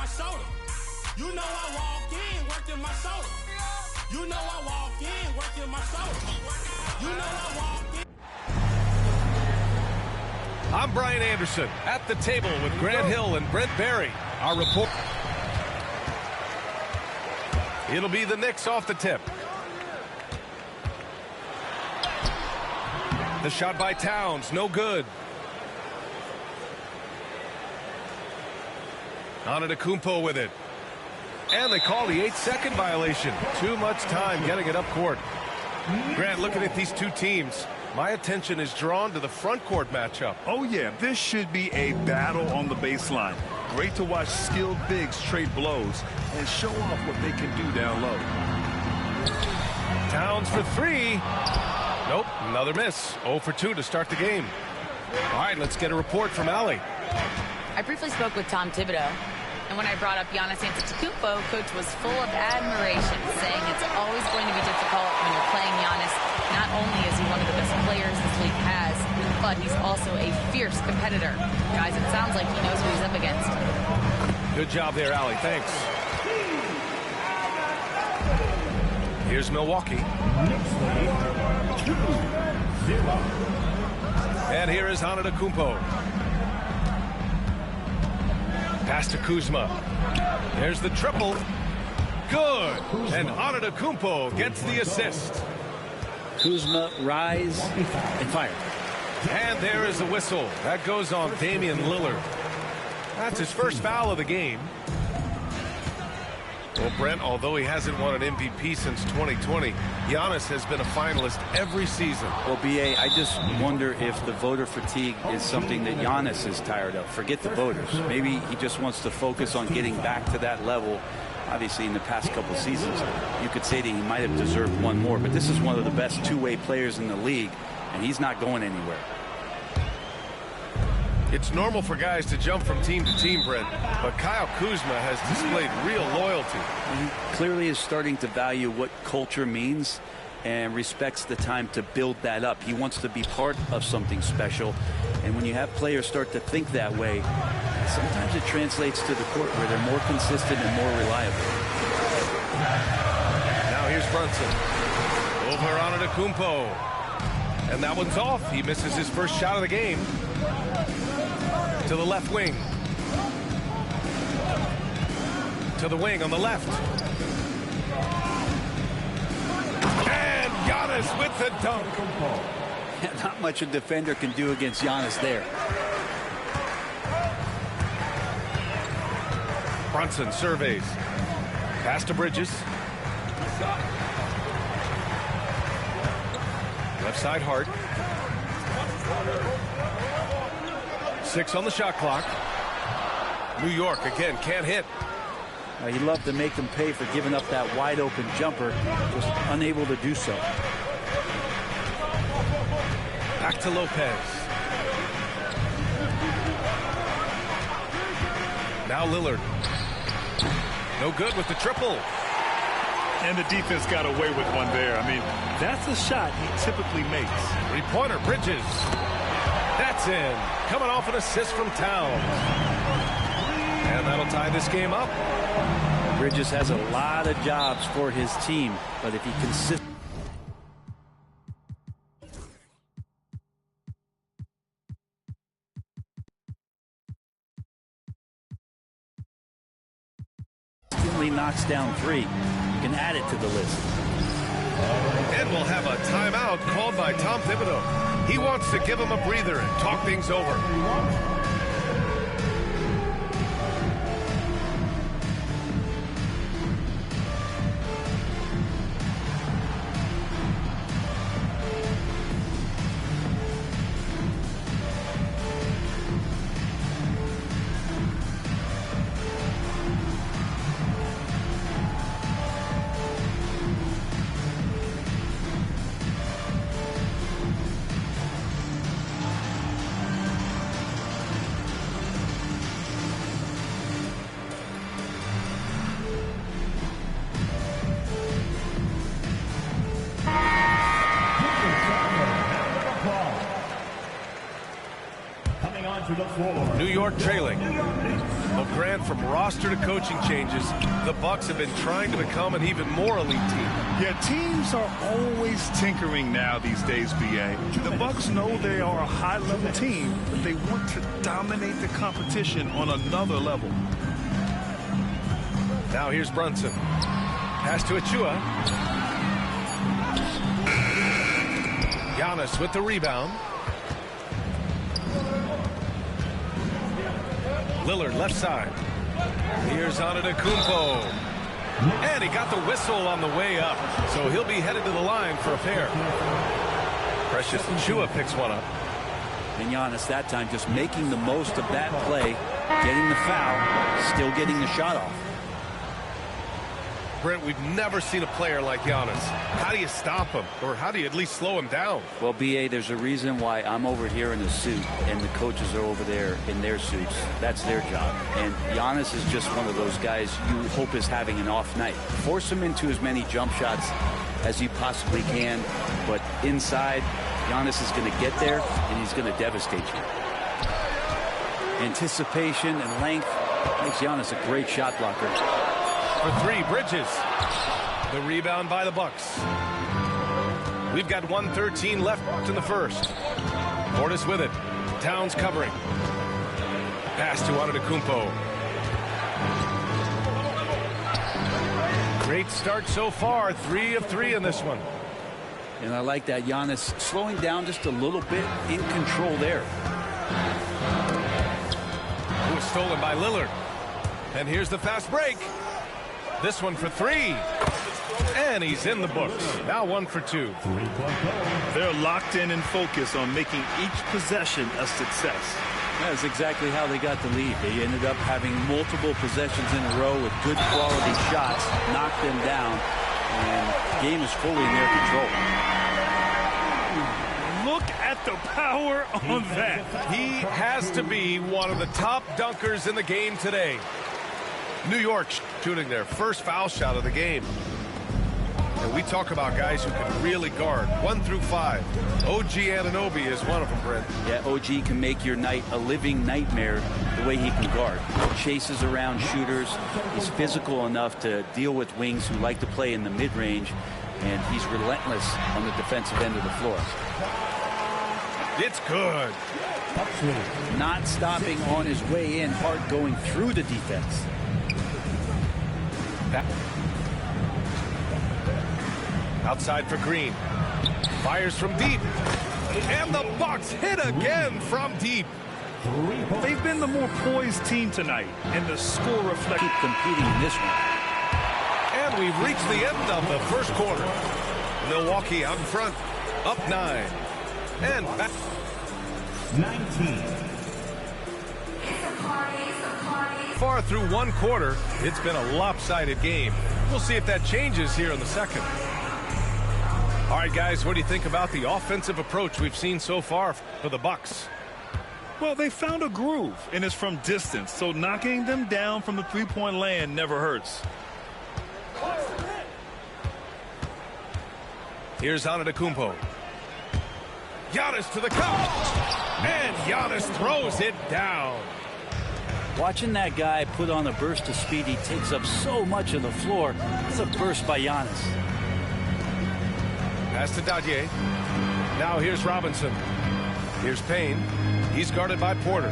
soda. You know I walk in, working my soda. You know I walk in, working my soda. You know I walk in. I'm Brian Anderson at the table with Grant Hill and Brent Barry. Our report. It'll be the Knicks off the tip. The shot by Towns, no good. Antetokounmpo with it. And they call the 8-second violation. Too much time getting it up court. Grant, looking at these two teams, my attention is drawn to the front court matchup. Oh, yeah, this should be a battle on the baseline. Great to watch skilled bigs trade blows and show off what they can do down low. Towns for three. Nope, another miss. 0 for 2 to start the game. All right, let's get a report from Allie. I briefly spoke with Tom Thibodeau, and when I brought up Giannis Antetokounmpo, Coach was full of admiration, saying it's always going to be difficult when you're playing Giannis. Not only is he one of the best players this league has, but he's also a fierce competitor. Guys, it sounds like he knows who he's up against. Good job there, Allie. Thanks. Here's Milwaukee. And here is Antetokounmpo. Pass to Kuzma. There's the triple. Good. And Antetokounmpo gets the assist. Kuzma, rise, and fire. And there is the whistle. That goes on Damian Lillard. That's his first foul of the game. Well, Brent, although he hasn't won an MVP since 2020, Giannis has been a finalist every season. Well, B.A., I just wonder if the voter fatigue is something that Giannis is tired of. Forget the voters. Maybe he just wants to focus on getting back to that level. Obviously, in the past couple seasons, you could say that he might have deserved one more, but this is one of the best two-way players in the league, and he's not going anywhere. It's normal for guys to jump from team to team, Brent, but Kyle Kuzma has displayed real loyalty. He clearly is starting to value what culture means and respects the time to build that up. He wants to be part of something special, and when you have players start to think that way, sometimes it translates to the court where they're more consistent and more reliable. Now here's Brunson. Over Antetokounmpo. And that one's off. He misses his first shot of the game. To the left wing. To the wing on the left. And Giannis with the dunk. Not much a defender can do against Giannis there. Brunson surveys. Pass to Bridges. Left side Hart. 6 on the shot clock. New York again can't hit. You love to make them pay for giving up that wide open jumper, just unable to do so. Back to Lopez. Now Lillard. No good with the triple. And the defense got away with one there. I mean, that's a shot he typically makes. Three-pointer, Bridges. That's in. Coming off an assist from Towns. And that'll tie this game up. Bridges has a lot of jobs for his team, but if he consistently knocks down three, you can add it to the list. And we'll have a timeout called by Tom Thibodeau. He wants to give him a breather and talk things over. New York trailing. Well, Grant, from roster to coaching changes, the Bucks have been trying to become an even more elite team. Yeah, teams are always tinkering now these days, B.A. The Bucks know they are a high-level team, but they want to dominate the competition on another level. Now here's Brunson. Pass to Achua. Giannis with the rebound. Lillard left side. Here's Antetokounmpo. And he got the whistle on the way up. So he'll be headed to the line for a pair. Precious Achua picks one up. And Giannis that time just making the most of that play, getting the foul, still getting the shot off. Brent, we've never seen a player like Giannis. How do you stop him? Or how do you at least slow him down? Well, B.A., there's a reason why I'm over here in a suit and the coaches are over there in their suits. That's their job. And Giannis is just one of those guys you hope is having an off night. Force him into as many jump shots as you possibly can. But inside, Giannis is going to get there and he's going to devastate you. Anticipation and length makes Giannis a great shot blocker. For three, Bridges. The rebound by the Bucks. We've got 1:13 left in the first. Portis with it. Towns covering. Pass to Antetokounmpo. Great start so far. 3 of 3 in this one. And I like that Giannis slowing down just a little bit, in control there. It was stolen by Lillard. And here's the fast break. This one for 3. And he's in the books. Now 1 for 2. They're locked in and focused on making each possession a success. That's exactly how they got the lead. They ended up having multiple possessions in a row with good quality shots, knocked them down, and the game is fully in their control. Look at the power on that. He has to be one of the top dunkers in the game today. New York shooting their first foul shot of the game. And we talk about guys who can really guard 1 through 5. OG Anunoby is one of them, Brent. Yeah, OG can make your night a living nightmare the way he can guard. Chases around shooters. He's physical enough to deal with wings who like to play in the mid-range. And he's relentless on the defensive end of the floor. It's good. Not stopping on his way in, Hart going through the defense. Outside for Green. Fires from deep. And the Bucks hit again from deep. They've been the more poised team tonight, and the score reflects. Keep competing in this one. And we've reached the end of the first quarter. Milwaukee out in front. Up 9. And back. 19. Far through one quarter, it's been a lopsided game. We'll see if that changes here in the second. All right, guys, what do you think about the offensive approach we've seen so far for the Bucks? Well, they found a groove, and it's from distance, so knocking them down from the three-point land never hurts. Here's Antetokounmpo. Giannis to the cup. And Giannis throws it down. Watching that guy put on a burst of speed, he takes up so much of the floor. It's a burst by Giannis. Pass to Dadier. Now here's Robinson. Here's Payne. He's guarded by Porter.